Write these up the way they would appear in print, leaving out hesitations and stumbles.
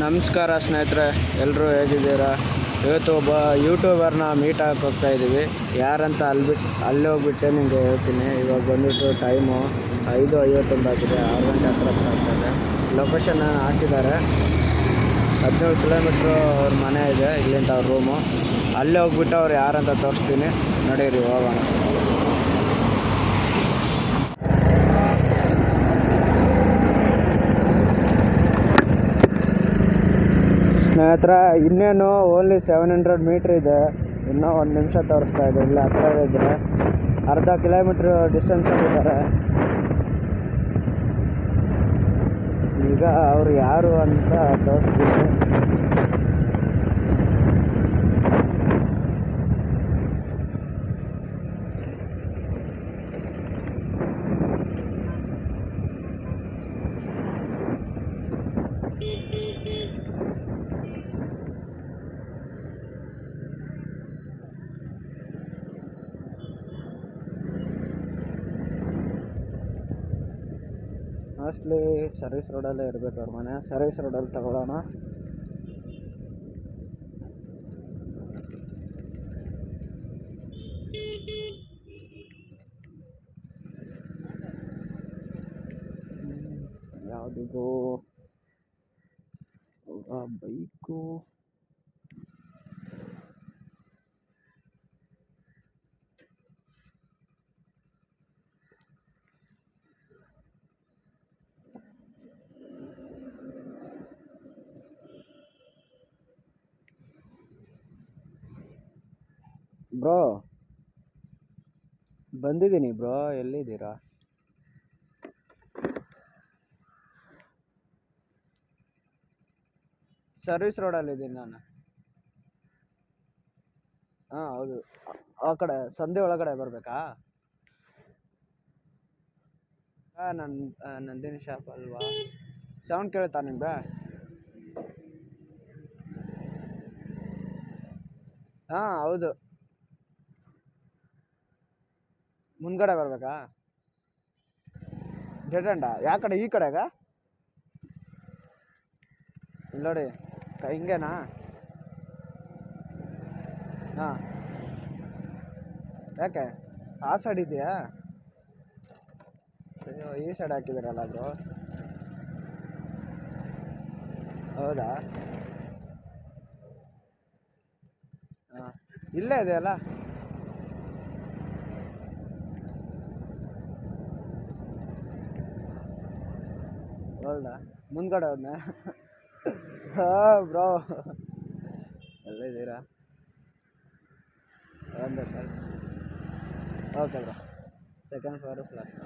ನಮಸ್ಕಾರ ಸ್ನೇಹಿತರೆ, ಎಲ್ಲರೂ ಹೇಗಿದ್ದೀರಾ? ಇವತ್ತು ಒಬ್ಬ ಯೂಟ್ಯೂಬರ್ನ ಮೀಟ್ ಆಗಕ್ಕೆ ಹೋಗ್ತಾ ಇದ್ದೀವಿ. ಯಾರಂತ ಅಲ್ಲಿ ಹೋಗ್ಬಿಟ್ಟೆ ನಿಮಗೆ ಹೇಳ್ತೀನಿ. ಇವಾಗ ಬಂದುಬಿಟ್ಟು ಟೈಮು 5:51 ಆಗಿದೆ, 6 ಗಂಟೆ ಹತ್ರ ಆಗ್ತಾಯಿದೆ. ಲೊಕೇಶನ್ ಹಾಕಿದ್ದಾರೆ. 17 ಕಿಲೋಮೀಟ್ರು ಅವ್ರ ಮನೆ ಇದೆ ಇಲ್ಲಿಂದ, ಅವ್ರ ರೂಮು. ಅಲ್ಲೇ ಹೋಗ್ಬಿಟ್ಟು ಅವ್ರು ಯಾರಂತ ತೋರಿಸ್ತೀನಿ, ನಡೀರಿ ಹೋಗೋಣ. ಸ್ನೇಹಿತರೆ, ಇನ್ನೇನು ಓನ್ಲಿ 700 ಮೀಟ್ರ್ ಇದೆ. ಇನ್ನೂ 1 ನಿಮಿಷ ತೋರಿಸ್ತಾ ಇದೆ. ಇಲ್ಲ ಹತ್ರ ಇದ್ದರೆ ಅರ್ಧ ಕಿಲೋಮೀಟ್ರ್ ಡಿಸ್ಟೆನ್ಸಲ್ಲಿದ್ದಾರೆ. ಈಗ ಅವರು ಯಾರು ಅಂತ ತೋರಿಸ್ತೀನಿ. ಮೋಸ್ಟ್ಲಿ ಸರ್ವಿಸ್ ರೋಡಲ್ಲೇ ಇರಬೇಕು ಅವ್ರ ಮನೆ. ಸರ್ವಿಸ್ ರೋಡಲ್ಲಿ ತಗೊಳ್ಳೋಣ. ಯಾವುದಿದು ಬೈಕು? ಬ್ರೋ, ಬಂದಿದ್ದೀನಿ ಬ್ರೋ. ಎಲ್ಲಿದ್ದೀರಾ? ಸರ್ವಿಸ್ ರೋಡಲ್ಲಿದ್ದೀನಿ ನಾನು. ಹಾಂ ಹೌದು. ಆ ಕಡೆ ಸಂಧೆ ಒಳಗಡೆ ಬರಬೇಕಾ? ನಂದಿನಿ ಶಾಪ್ ಅಲ್ವಾ? ಸೌಂಡ್ ಕೇಳುತ್ತಾ ನಿಮ್ಗೆ? ಹಾಂ ಹೌದು. ಮುಂದ್ಗಡೆ ಬರಬೇಕಾ? ಡೆಡ್ ಎಂಡ? ಯಾವ ಕಡೆ? ಈ ಕಡೆಗ? ಇಲ್ಲಿ ನೋಡಿ, ಹಿಂಗೇನಾ? ಹಾಂ, ಯಾಕೆ ಆ ಸೈಡ್ ಇದೆಯಾ? ಅಯ್ಯೋ, ಈ ಸೈಡ್ ಹಾಕಿದ್ದೀರಲ್ಲ ಬ್ರೋ. ಹೌದಾ? ಹಾಂ, ಇಲ್ಲೇ ಇದೆಯಲ್ಲ. ಹೌದಾ? ಮುಂದ್ಗಡೆ ಹೋದ್ನಾ? ಹಾಂ ಬ್ರೋ, ಎಲ್ಲಿದ್ದೀರಾ? ಒಂದು okay bro. Second floor flat.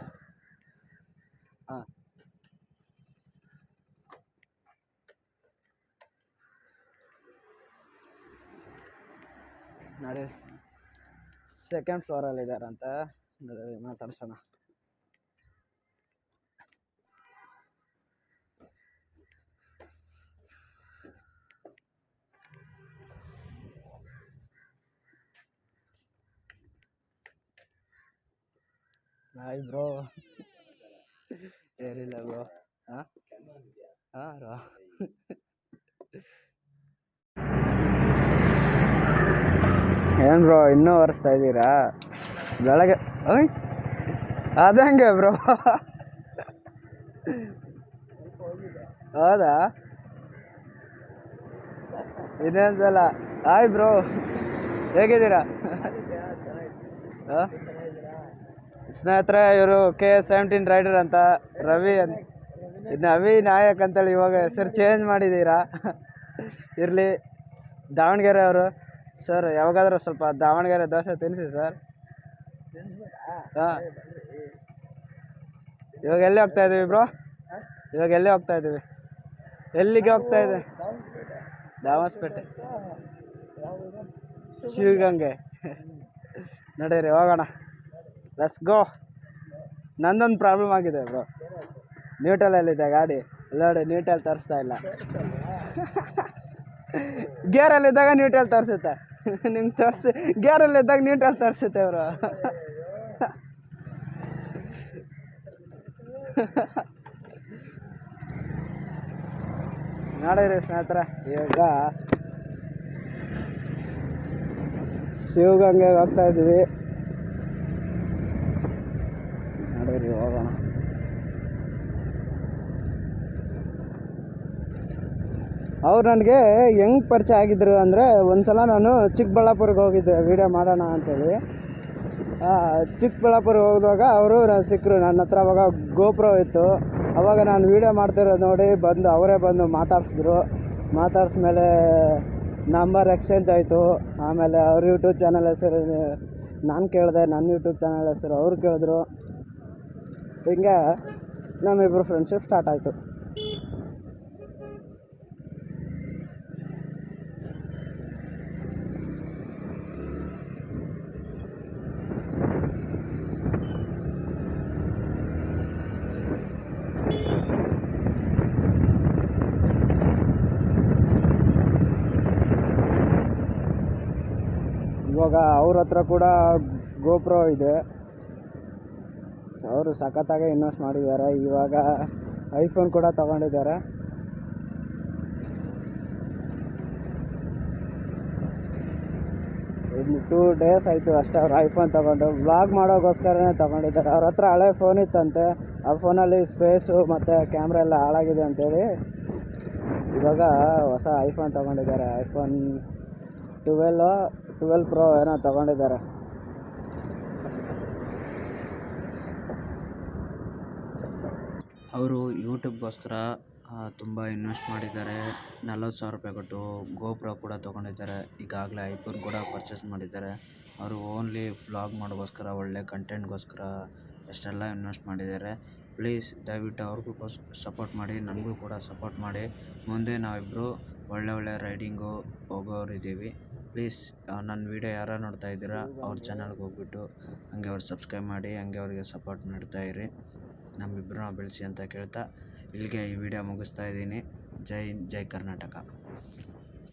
ಹಾಂ, ನೋಡಿ ಸೆಕೆಂಡ್ ಫ್ಲೋರಲ್ಲಿದ್ದಾರಂತೆ. ನೋಡಿ ಮಾತಾಡ್ಸೋಣ. Hi bro. ಏನಿಲ್ಲ ಬ್ರೋ. ಹಾಂ ಹಾಂ ಬ್ರೋ. ಏನು ಬ್ರೋ, ಇನ್ನೂ ಒರೆಸ್ತಾ ಇದ್ದೀರಾ? ಬೆಳಗ್ಗೆ ಅದಂಗೆ ಬ್ರೋ. ಹೌದಾ? ಇನ್ನೊಂದ್ಸಲ. ಹಾಯ್ ಬ್ರೋ, ಹೇಗಿದ್ದೀರಾ? ಹಾಂ ಸ್ನೇಹಿತರೆ, ಇವರು KS17 ರೈಡರ್ ಅಂತ, ರವಿ ಅಂತ. ಇದನ್ನ ಅವಿ ನಾಯಕ್ ಅಂತೇಳಿ ಇವಾಗ ಹೆಸರು ಚೇಂಜ್ ಮಾಡಿದ್ದೀರಾ. ಇರಲಿ. ದಾವಣಗೆರೆ ಅವರು. ಸರ್, ಯಾವಾಗಾದರೂ ಸ್ವಲ್ಪ ದಾವಣಗೆರೆ ದೋಸೆ ತಿನ್ನಿಸಿ ಸರ್. ಹಾಂ, ಇವಾಗ ಎಲ್ಲಿ ಹೋಗ್ತಾ ಇದ್ದೀವಿ ಬ್ರೋ? ಇವಾಗ ಎಲ್ಲಿ ಹೋಗ್ತಾ ಇದ್ದೀವಿ? ಎಲ್ಲಿಗೆ ಹೋಗ್ತಾ ಇದೆ? ದಾವಸ್ಪೇಟೆ, ಶಿವಗಂಗೆ. ನಡೀರಿ ಹೋಗೋಣ. Let's go. ನಂದೊಂದು ಪ್ರಾಬ್ಲಮ್ ಆಗಿದೆ ಬ್ರೋ. ನ್ಯೂಟ್ರಲಲ್ಲಿದೆ ಗಾಡಿ. ನೋಡಿ, ನ್ಯೂಟ್ರಲ್ ತೋರಿಸ್ತಾ ಇಲ್ಲ. ಗೇರಲ್ಲಿದ್ದಾಗ ನ್ಯೂಟ್ರಲ್ ತೋರಿಸುತ್ತೆ. ನಿಮ್ಗೆ ತೋರಿಸಿ, ಗೇರಲ್ಲಿದ್ದಾಗ ನ್ಯೂಟ್ರಲ್ ತೋರಿಸುತ್ತೆ ಬ್ರೋ. ನೋಡಿರಿ ಸ್ನೇಹಿತರೆ, ಇವಾಗ ಶಿವಗಂಗೆಗೆ ಹೋಗ್ತಾ ಇದ್ವಿ. ನೋಡಿರಿ ಹೋಗೋಣ. ಅವ್ರು ನನಗೆ ಹೆಂಗೆ ಪರಿಚಯ ಆಗಿದ್ರು ಅಂದರೆ, ಒಂದ್ಸಲ ನಾನು ಚಿಕ್ಕಬಳ್ಳಾಪುರಕ್ಕೆ ಹೋಗಿದ್ದೆ ವೀಡಿಯೋ ಮಾಡೋಣ ಅಂತೇಳಿ. ಚಿಕ್ಕಬಳ್ಳಾಪುರ ಹೋಗುವಾಗ ಅವರು ಸಿಕ್ಕರು. ನನ್ನ ಹತ್ರ ಅವಾಗ ಗೋಪ್ರೋ ಇತ್ತು. ಅವಾಗ ನಾನು ವೀಡಿಯೋ ಮಾಡ್ತಿರೋದು ನೋಡಿ ಅವರೇ ಬಂದು ಮಾತಾಡ್ಸ್ಮೇಲೆ ನಂಬರ್ ಎಕ್ಸ್ಚೇಂಜ್ ಆಯಿತು. ಆಮೇಲೆ ಅವ್ರ ಯೂಟ್ಯೂಬ್ ಚಾನಲ್ ಹೆಸರು ನಾನು ಕೇಳಿದೆ, ನನ್ನ ಯೂಟ್ಯೂಬ್ ಚಾನಲ್ ಹೆಸರು ಅವ್ರು ಕೇಳಿದ್ರು. ಹಿಂಗೆ ನಮ್ಮಿಬ್ಬರು ಫ್ರೆಂಡ್ಶಿಪ್ ಸ್ಟಾರ್ಟ್ ಆಯಿತು. ಇವಾಗ ಅವ್ರ ಹತ್ರ ಕೂಡ ಗೋಪ್ರೋ ಇದೆ. ಅವರು ಸಖತ್ತಾಗೆ ಇನ್ವೆಸ್ಟ್ ಮಾಡಿದ್ದಾರೆ. ಇವಾಗ ಐಫೋನ್ ಕೂಡ ತಗೊಂಡಿದ್ದಾರೆ. ಇನ್ನು 2 days ಆಯಿತು ಅಷ್ಟೇ ಅವ್ರು ಐಫೋನ್ ತೊಗೊಂಡು. ವ್ಲಾಗ್ ಮಾಡೋಕ್ಕೋಸ್ಕರನೇ ತೊಗೊಂಡಿದ್ದಾರೆ. ಅವ್ರ ಹತ್ರ ಹಳೆ ಫೋನ್ ಇತ್ತಂತೆ. ಆ ಫೋನಲ್ಲಿ ಸ್ಪೇಸು ಮತ್ತು ಕ್ಯಾಮ್ರಾ ಎಲ್ಲ ಹಾಳಾಗಿದೆ ಅಂತೇಳಿ ಇವಾಗ ಹೊಸ ಐಫೋನ್ ತೊಗೊಂಡಿದ್ದಾರೆ. ಐಫೋನ್ 12 Pro ಏನೋ ತೊಗೊಂಡಿದ್ದಾರೆ. ಅವರು ಯೂಟ್ಯೂಬ್ಗೋಸ್ಕರ ತುಂಬ ಇನ್ವೆಸ್ಟ್ ಮಾಡಿದ್ದಾರೆ. 40,000 ರೂಪಾಯಿ ಕೊಟ್ಟು ಗೋಪ್ರೋ ಕೂಡ ತೊಗೊಂಡಿದ್ದಾರೆ. ಈಗಾಗಲೇ ಐಫೋನ್ ಕೂಡ ಪರ್ಚೇಸ್ ಮಾಡಿದ್ದಾರೆ. ಅವರು ಓನ್ಲಿ ವ್ಲಾಗ್ ಮಾಡೋಕ್ಕೋಸ್ಕರ, ಒಳ್ಳೆ ಕಂಟೆಂಟ್ಗೋಸ್ಕರ ಅಷ್ಟೆಲ್ಲ ಇನ್ವೆಸ್ಟ್ ಮಾಡಿದ್ದಾರೆ. ಪ್ಲೀಸ್ ದಯವಿಟ್ಟು ಅವ್ರಿಗೂ ಸಪೋರ್ಟ್ ಮಾಡಿ, ನನಗೂ ಕೂಡ ಸಪೋರ್ಟ್ ಮಾಡಿ. ಮುಂದೆ ನಾವಿಬ್ಬರು ಒಳ್ಳೆ ರೈಡಿಂಗು ಹೋಗೋರಿದ್ದೀವಿ. ಪ್ಲೀಸ್ ನನ್ನ ವೀಡಿಯೋ ಯಾರು ನೋಡ್ತಾ ಇದ್ದೀರಾ ಅವ್ರ ಚಾನಲ್ಗೆ ಹೋಗ್ಬಿಟ್ಟು ಹಂಗೆ ಅವ್ರು ಸಬ್ಸ್ಕ್ರೈಬ್ ಮಾಡಿ, ಹಂಗೆ ಅವ್ರಿಗೆ ಸಪೋರ್ಟ್ ಮಾಡ್ತಾಯಿರಿ. ನಮ್ಮಿಬ್ಬರನ್ನ ಬೆಳೆಸಿ ಅಂತ ಕೇಳ್ತಾ ಇಲ್ಲಿಗೆ ಈ ವಿಡಿಯೋ ಮುಗಿಸ್ತಾ ಇದ್ದೀನಿ. ಜೈ ಹಿಂದ್, ಜೈ ಕರ್ನಾಟಕ.